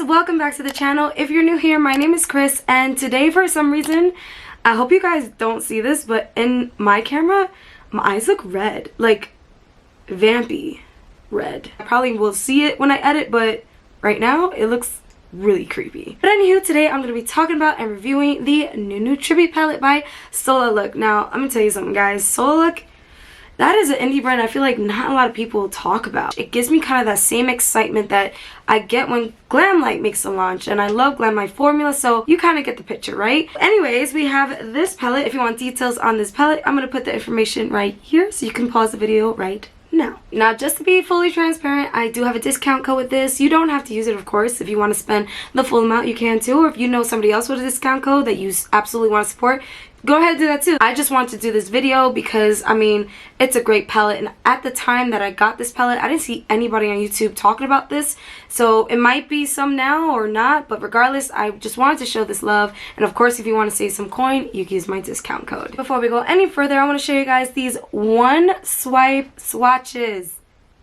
guys, welcome back to the channel. If you're new here, my name is Chris, and today for some reason, I hope you guys don't see this, but in my camera, my eyes look red, like vampy red. I probably will see it when I edit, but right now it looks really creepy. But anywho, today I'm going to be talking about and reviewing the new tribute palette by Solalook. Now, I'm going to tell you something, guys. Solalook, that is an indie brand I feel like not a lot of people talk about. It gives me kind of that same excitement that I get when Glamlight makes a launch, and I love Glamlight formula, so you kind of get the picture, right? Anyways, we have this palette. If you want details on this palette, I'm going to put the information right here, so you can pause the video right now. Now, just to be fully transparent, I do have a discount code with this. You don't have to use it, of course. If you want to spend the full amount, you can too. Or if you know somebody else with a discount code that you absolutely want to support, go ahead and do that too. I just wanted to do this video because, I mean, it's a great palette, and at the time that I got this palette, I didn't see anybody on YouTube talking about this, so it might be some now or not, but regardless, I just wanted to show this love. And of course, if you want to save some coin, you can use my discount code. Before we go any further, I want to show you guys these swipe swatches.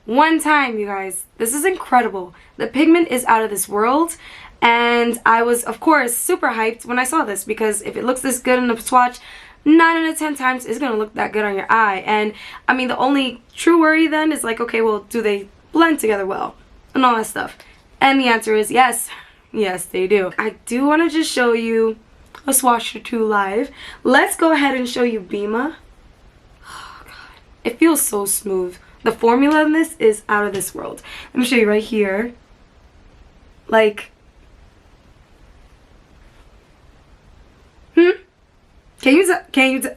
One time, you guys. This is incredible. The pigment is out of this world. And I was, of course, super hyped when I saw this, because if it looks this good in a swatch, 9 out of 10 times it's going to look that good on your eye. And, I mean, the only true worry then is like, okay, well, do they blend together well? And all that stuff. And the answer is yes. Yes, they do. I do want to just show you a swatch or two live. Let's go ahead and show you Bima. Oh, God. It feels so smooth. The formula in this is out of this world. Let me show you right here. Like... Can you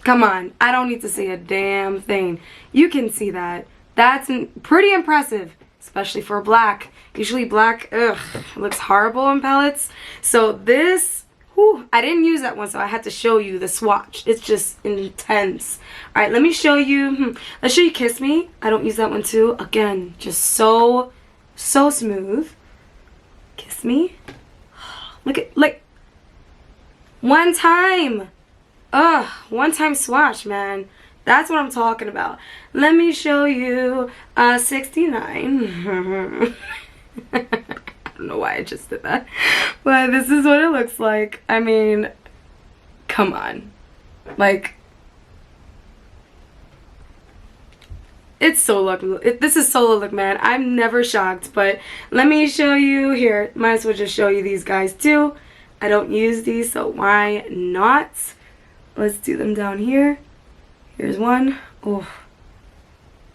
come on, I don't need to say a damn thing. You can see that. That's pretty impressive, especially for black. Usually black, ugh, looks horrible in palettes. So this, whew, I didn't use that one, so I had to show you the swatch. It's just intense. All right, let me show you. Let's show you Kiss Me. I don't use that one too. Again, just so smooth. Kiss Me. Look at, like, one time. Ugh, one time swatch, man. That's what I'm talking about. Let me show you 69. I don't know why I just did that. But this is what it looks like. I mean, come on. Like, it's Solalook. This is Solalook, man. I'm never shocked. But let me show you here. Might as well just show you these guys too. I don't use these, so why not? Let's do them down here. Here's one. Oh,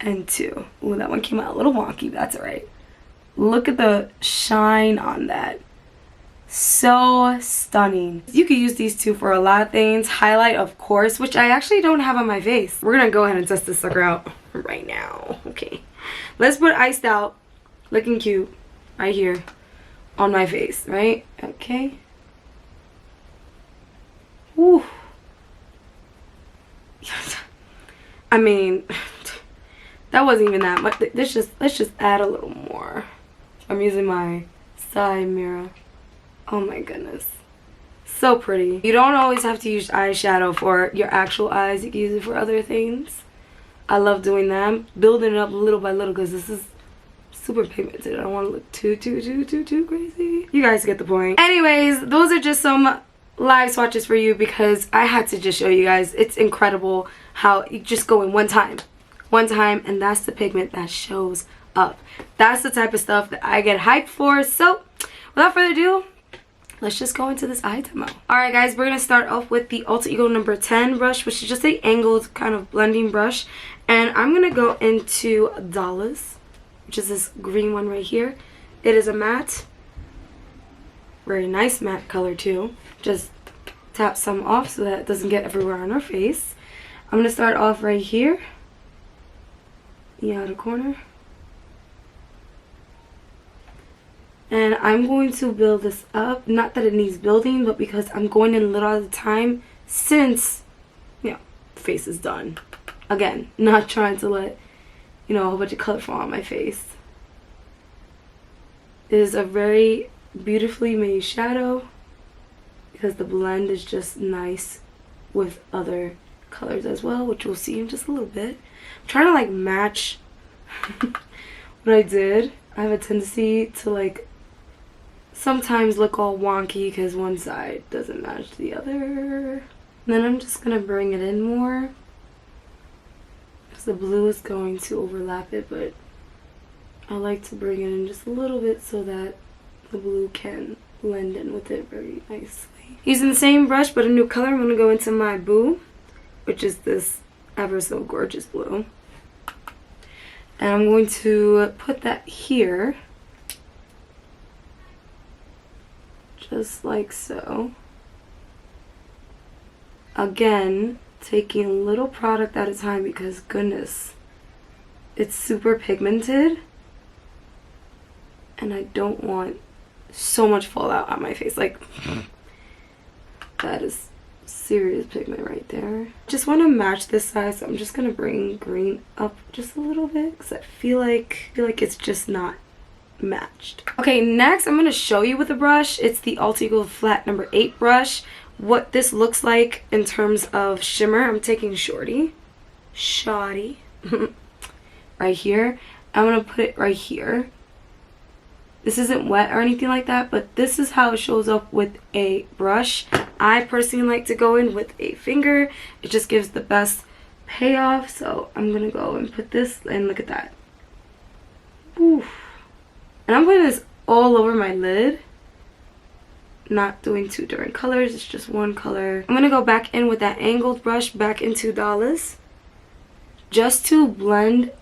and two. Oh, that one came out a little wonky, but that's alright. Look at the shine on that. So stunning. You could use these two for a lot of things. Highlight, of course, which I actually don't have on my face. We're gonna go ahead and test this sucker out right now. Okay. Let's put iced out, looking cute, right here on my face, right? Okay. Woo. I mean, that wasn't even that much. Let's just add a little more. I'm using my side mirror. Oh my goodness. So pretty. You don't always have to use eyeshadow for your actual eyes. You can use it for other things. I love doing that. I'm building it up little by little because this is super pigmented. I don't want to look too crazy. You guys get the point. Anyways, those are just some live swatches for you because I had to just show you guys. It's incredible how you just go in one time, and that's the pigment that shows up. That's the type of stuff that I get hyped for. So without further ado, let's just go into this eye demo. Alright guys, we're gonna start off with the Alter Ego number 10 brush, which is just a angled kind of blending brush, and I'm gonna go into Dollars, which is this green one right here. It is a matte, very nice matte color too. Just tap some off so that it doesn't get everywhere on our face. I'm going to start off right here, the outer corner. And I'm going to build this up. Not that it needs building, but because I'm going in a little at a time since, you know, face is done. Again, not trying to let, you know, a whole bunch of color fall on my face. It is a very beautifully made shadow because the blend is just nice with other colors as well, which we'll see in just a little bit. I'm trying to like match what I did. I have a tendency to like sometimes look all wonky because one side doesn't match the other. And then I'm just gonna bring it in more because the blue is going to overlap it, but I like to bring it in just a little bit so that the blue can blend in with it very nicely. Using the same brush but a new color, I'm gonna go into my Boo, which is this ever so gorgeous blue. And I'm going to put that here. Just like so. Again, taking a little product at a time because goodness, it's super pigmented. And I don't want so much fallout on my face. Like, that is serious pigment right there. Just want to match this side, so I'm just gonna bring green up just a little bit because I feel like it's just not matched. Okay, next I'm gonna show you with a brush. It's the Untitled Flat number 8 brush. What this looks like in terms of shimmer. I'm taking Shoddy right here. I'm gonna put it right here. This isn't wet or anything like that, but this is how it shows up with a brush. I personally like to go in with a finger. It just gives the best payoff. So I'm gonna go and put this, and look at that. Oof. And I'm putting this all over my lid. Not doing 2 different colors, it's just one color. I'm gonna go back in with that angled brush back into Dollars just to blend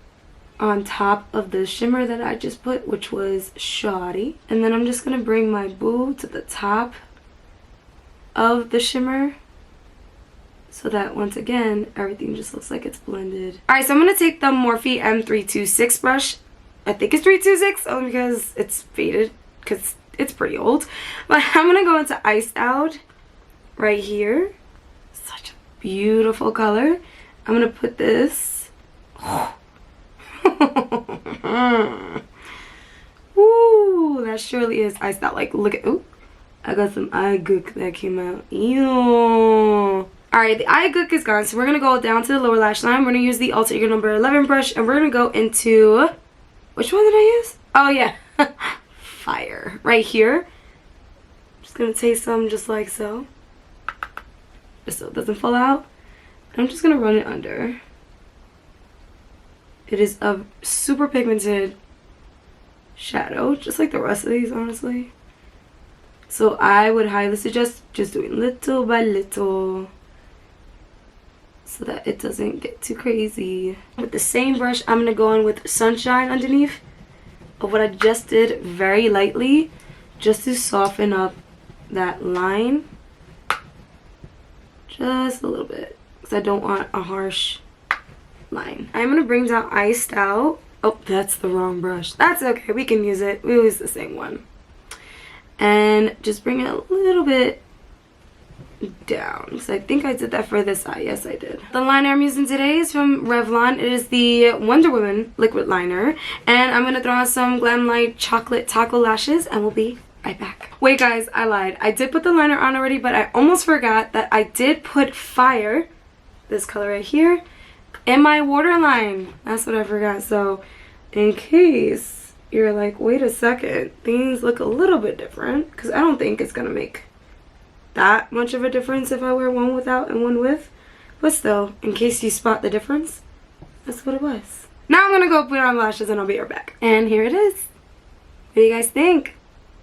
on top of the shimmer that I just put, which was Shoddy. And then I'm just gonna bring my Boo to the top of the shimmer so that once again everything just looks like it's blended. Alright, so I'm gonna take the Morphe M326 brush. I think it's 326 only because it's faded because it's pretty old. But I'm gonna go into Iced Out right here. Such a beautiful color. I'm gonna put this. Ooh, that surely is iced out. Like, look at, ooh, I got some eye gook that came out. Ew. Alright, the eye gook is gone, so we're gonna go down to the lower lash line. We're gonna use the Ultra number 11 brush, and we're gonna go into, which one did I use? Oh yeah, Fire right here. Just gonna take some just like so, just so it doesn't fall out. I'm just gonna run it under. It is a super pigmented shadow, just like the rest of these, honestly. So I would highly suggest just doing little by little so that it doesn't get too crazy. With the same brush, I'm gonna go in with Sunshine underneath of what I just did, very lightly, just to soften up that line. Just a little bit, because I don't want a harsh line. I'm gonna bring down Iced Out. Oh, that's the wrong brush. That's okay, we can use it. We use the same one. And just bring it a little bit down, because I think I did that for this eye. Yes, I did. The liner I'm using today is from Revlon. It is the Wonder Woman liquid liner, and I'm gonna throw on some Glam Light chocolate taco lashes, and we'll be right back. Wait guys, I lied. I did put the liner on already, but I almost forgot that I did put Fire, this color right here, in my waterline. That's what I forgot. So in case you're like, wait a second, things look a little bit different, because I don't think it's gonna make that much of a difference if I wear one without and one with, but still, in case you spot the difference, that's what it was. Now I'm gonna go put on lashes and I'll be right back. And here it is. What do you guys think?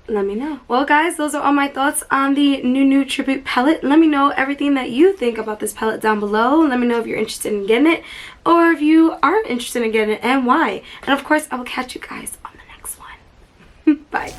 Let me know. Well guys, those are all my thoughts on the new Tribute palette. Let me know everything that you think about this palette down below. Let me know if you're interested in getting it, or if you aren't interested in getting it and why. And of course, I will catch you guys on the next one. Bye.